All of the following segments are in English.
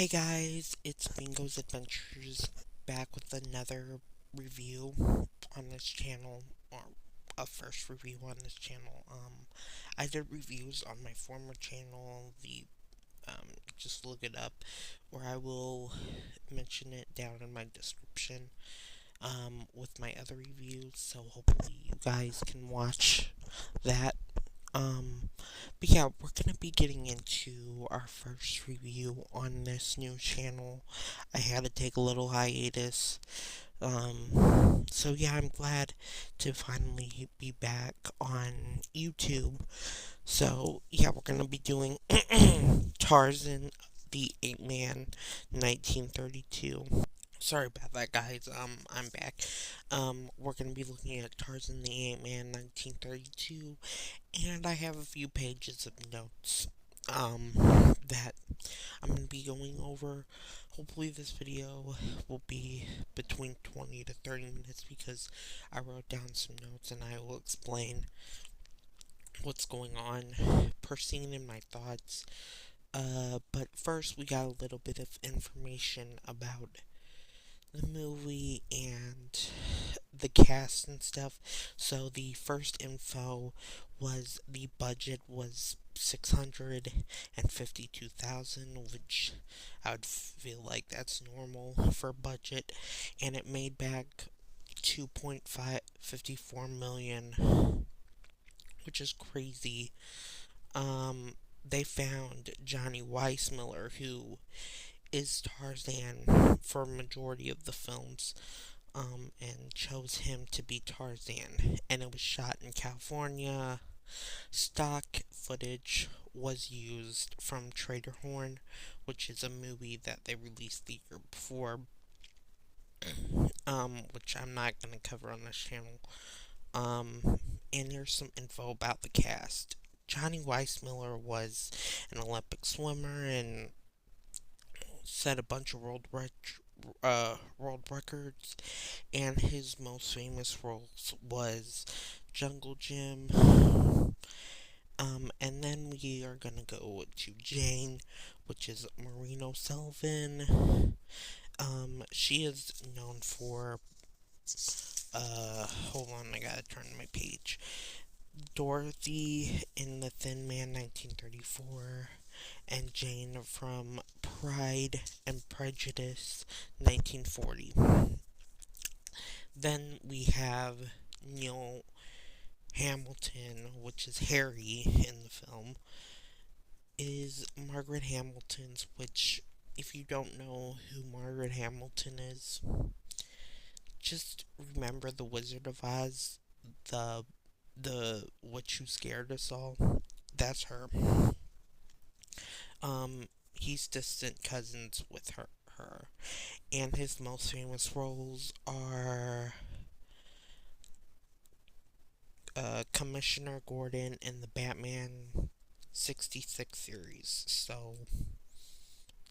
Hey guys, it's Bingo's Adventures back with another review on this channel, or a first review on this channel. I did reviews on my former channel, just look it up, or I will mention it down in my description, with my other reviews, so hopefully you guys can watch that. Um, but yeah, we're gonna be getting into our first review on this new channel. I had to take a little hiatus. So yeah, I'm glad to finally be back on YouTube. So yeah, we're gonna be doing Tarzan, the Ape Man, 1932. Sorry about that, guys. I'm back. We're gonna be looking at Tarzan the Ape Man 1932, and I have a few pages of notes, that I'm gonna be going over. Hopefully, this video will be between 20 to 30 minutes because I wrote down some notes and I will explain what's going on per scene in my thoughts. But first, we got a little bit of information about the movie and the cast and stuff. So the first info was the budget was 652,000, which I would feel like that's normal for budget, and it made back 2.554 million, which is crazy. They found Johnny Weissmuller, who is Tarzan for a majority of the films, and chose him to be Tarzan. And it was shot in California. Stock footage was used from Trader Horn, which is a movie that they released the year before, which I'm not going to cover on this channel. And here's some info about the cast. Johnny Weissmuller was an Olympic swimmer and set a bunch of world records, and his most famous roles was Jungle Gym. And then we are gonna go to Jane, which is Marino Sullivan. She is known for, hold on, I gotta turn to my page. Dorothy in The Thin Man 1934, and Jane from Pride and Prejudice 1940. Then we have Neil Hamilton, which is Harry in the film, is Margaret Hamilton's, which, if you don't know who Margaret Hamilton is, just remember the Wizard of Oz, the the witch who scared us all. That's her. He's distant cousins with her. And his most famous roles are Commissioner Gordon in the Batman 66 series. So,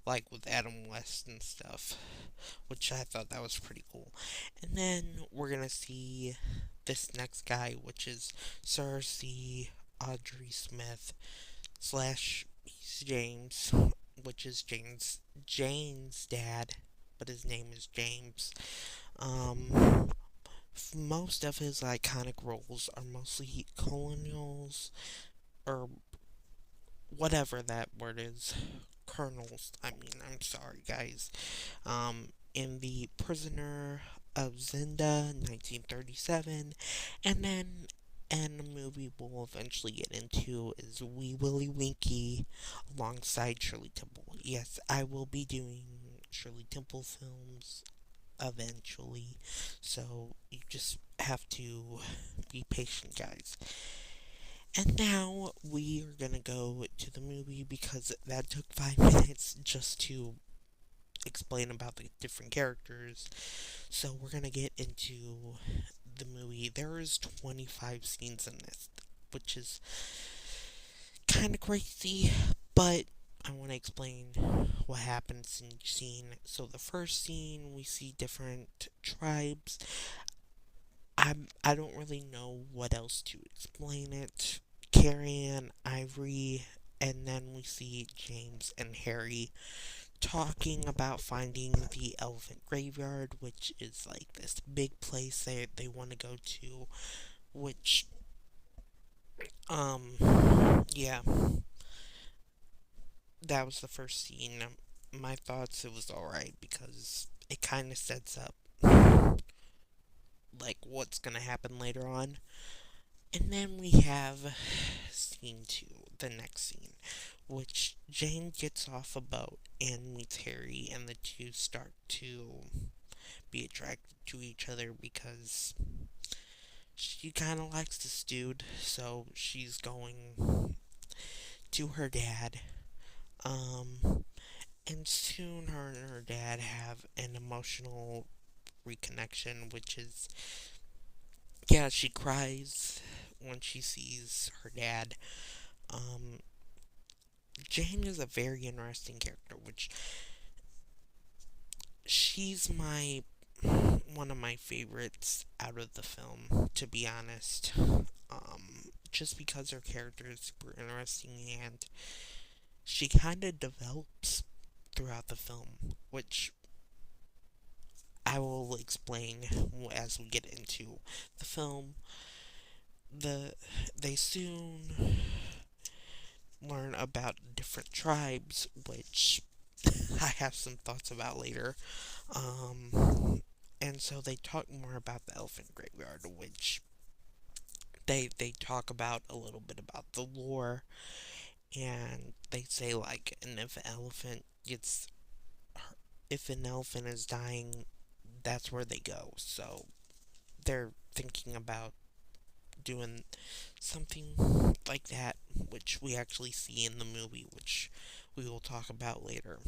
like with Adam West and stuff, which I thought that was pretty cool. And then we're gonna see this next guy, which is Sir C. Audrey Smith slash he's James, which is Jane's dad, but his name is James. Um, Most of his iconic roles are mostly colonials, or whatever that word is. Colonels. I mean, I'm sorry, guys. In The Prisoner of Zinda, 1937, and then, and the movie we'll eventually get into is Wee Willie Winky alongside Shirley Temple. Yes, I will be doing Shirley Temple films eventually, so you just have to be patient, guys. And now we are gonna go to the movie because that took 5 minutes just to explain about the different characters. So we're gonna get into the movie. There is 25 scenes in this, which is kind of crazy, but I want to explain what happens in each scene. So the first scene, we see different tribes. I don't really know what else to explain it. Carrie Ann, Ivory, and then we see James and Harry, talking about finding the elephant graveyard, which is like this big place they want to go to, which, yeah, that was the first scene. My thoughts, it was alright because it kind of sets up like what's gonna happen later on. And then we have scene two, the next scene, which Jane gets off a boat and meets Harry, and the two start to be attracted to each other because she kind of likes this dude, so she's going to her dad. Um, and soon her and her dad have an emotional reconnection, which is, yeah, she cries when she sees her dad. Um, Jane is a very interesting character, which she's my one of my favorites out of the film, to be honest. Just because her character is super interesting and she kind of develops throughout the film, which I will explain as we get into the film. The they soon learn about different tribes, which I have some thoughts about later. And so they talk more about the elephant graveyard, which they talk about a little bit about the lore, and they say like, and if an elephant is dying, that's where they go. So they're thinking about doing something like that, which we actually see in the movie, which we will talk about later.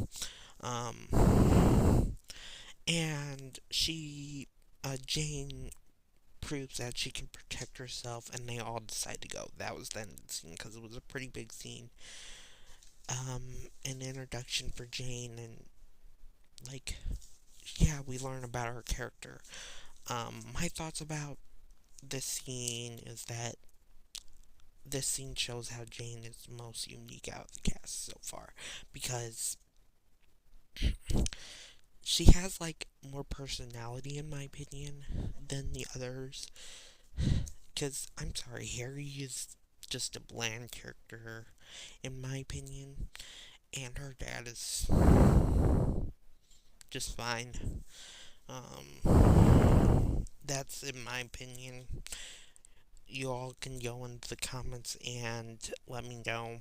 And Jane proves that she can protect herself, and they all decide to go. That was the end of the scene because it was a pretty big scene. An introduction for Jane, and like, yeah, we learn about her character. My thoughts about this scene is that this scene shows how Jane is the most unique out of the cast so far because she has like more personality in my opinion than the others. Because I'm sorry, Harry is just a bland character in my opinion, and her dad is just fine. That's in my opinion. You all can go into the comments and let me know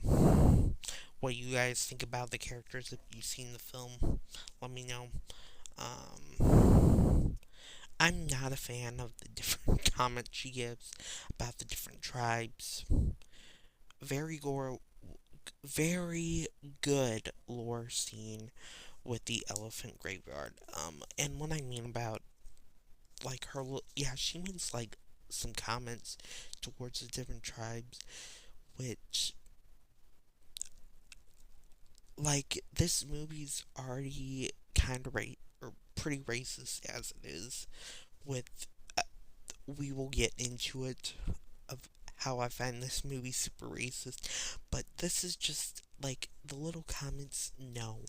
what you guys think about the characters if you've seen the film. Let me know. I'm not a fan of the different comments she gives about the different tribes. Very gore, very good lore scene with the elephant graveyard. And what I mean about like her, yeah, she makes like some comments towards the different tribes, which like this movie's already kind of or pretty racist as it is. With we will get into it of how I find this movie super racist, but this is just like the little comments. No,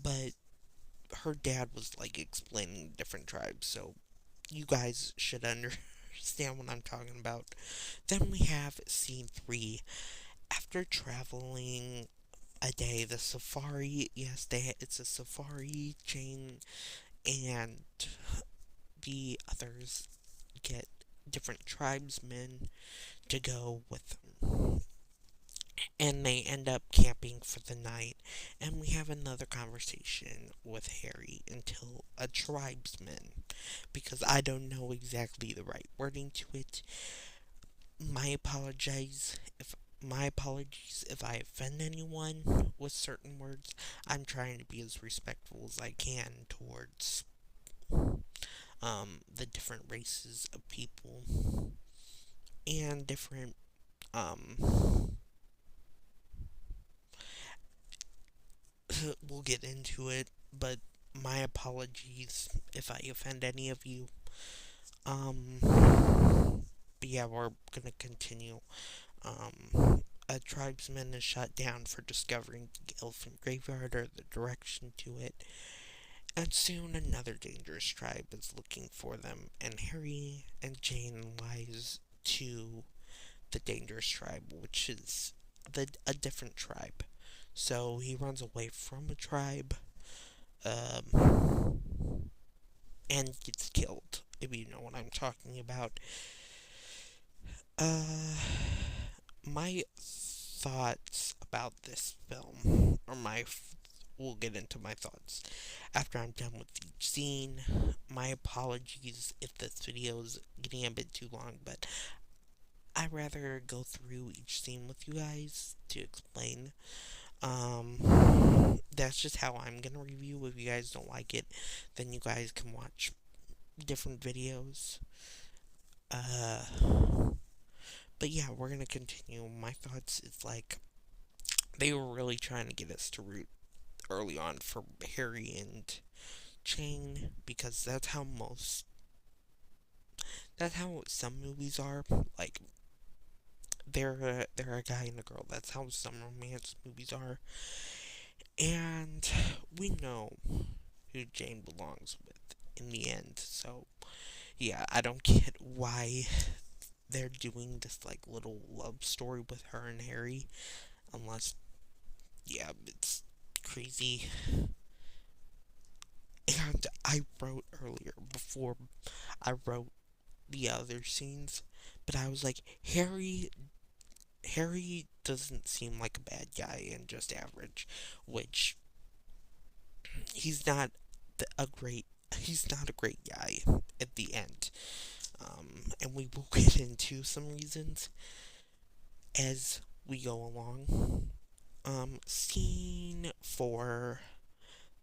but her dad was like explaining different tribes, so you guys should understand what I'm talking about. Then we have scene three. After traveling a day, the safari. Yes, it's a safari chain, and the others get different tribesmen to go with them. And they end up camping for the night. And we have another conversation with Harry until a tribesman, because I don't know exactly the right wording to it. My apologies if I offend anyone with certain words. I'm trying to be as respectful as I can towards the different races of people and different we'll get into it, but my apologies if I offend any of you. But yeah, we're gonna continue. a tribesman is shot down for discovering the elephant graveyard or the direction to it, and soon another dangerous tribe is looking for them, and Harry and Jane rise to the dangerous tribe, which is a different tribe. So he runs away from a tribe, um, and gets killed. If you know what I'm talking about. Uh, my thoughts about this film, or we'll get into my thoughts after I'm done with each scene. My apologies if this video is getting a bit too long, but I'd rather go through each scene with you guys to explain. That's just how I'm gonna review. If you guys don't like it, then you guys can watch different videos. Uh, but yeah, we're gonna continue. My thoughts is like they were really trying to get us to root early on for Harry and Jane because that's how some movies are. Like they're a guy and a girl. That's how some romance movies are. And we know who Jane belongs with in the end. So yeah, I don't get why they're doing this like little love story with her and Harry, unless yeah, it's crazy. And I wrote earlier before I wrote the other scenes, but I was like, Harry doesn't seem like a bad guy and just average, which he's not he's not a great guy at the end. And we will get into some reasons as we go along. Scene 4,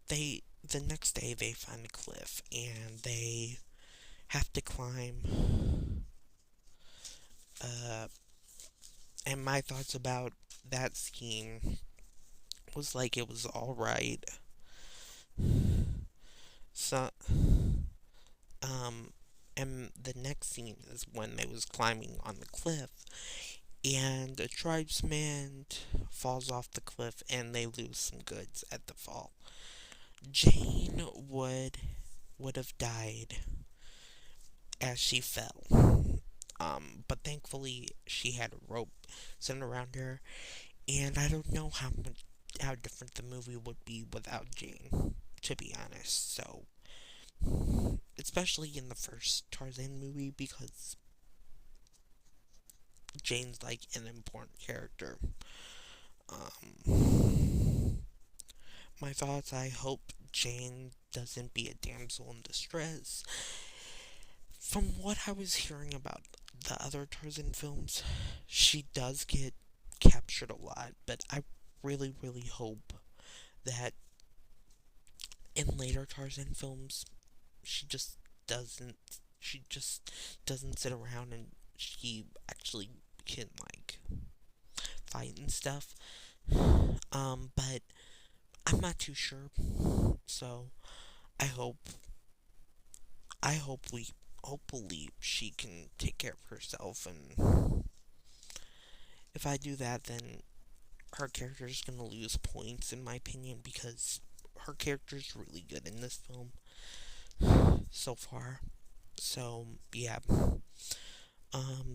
the next day they find a cliff and they have to climb. Uh, and my thoughts about that scene was like it was all right. So, um, and the next scene is when they was climbing on the cliff, and a tribesman falls off the cliff, and they lose some goods at the fall. Jane would have died as she fell. But thankfully she had a rope sent around her, and I don't know how different the movie would be without Jane, to be honest. So, especially in the first Tarzan movie, because Jane's like an important character. My thoughts: I hope Jane doesn't be a damsel in distress. From what I was hearing about the other Tarzan films, she does get captured a lot, but I really, really hope that in later Tarzan films, she just doesn't, she just doesn't sit around and she actually can, like, fight and stuff. But I'm not too sure, so I hope, I hope we, hopefully she can take care of herself, and if I do that, then her character is gonna lose points, in my opinion, because her character is really good in this film so far. So yeah.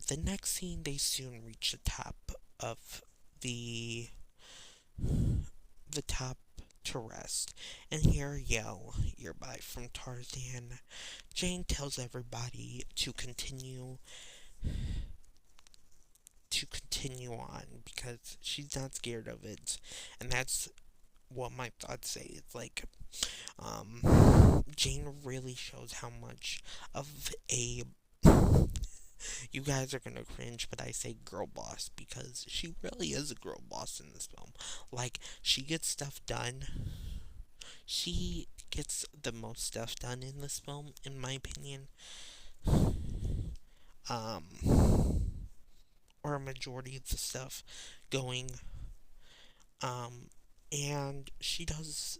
The next scene, they soon reach the top of the the top to rest and hear a yell nearby from Tarzan. Jane tells everybody to continue on because she's not scared of it, and that's what my thoughts say. It's like Jane really shows how much of a you guys are gonna cringe, but I say girl boss because she really is a girl boss in this film. Like, she gets stuff done. She gets the most stuff done in this film, in my opinion. Or a majority of the stuff going. Um, and she does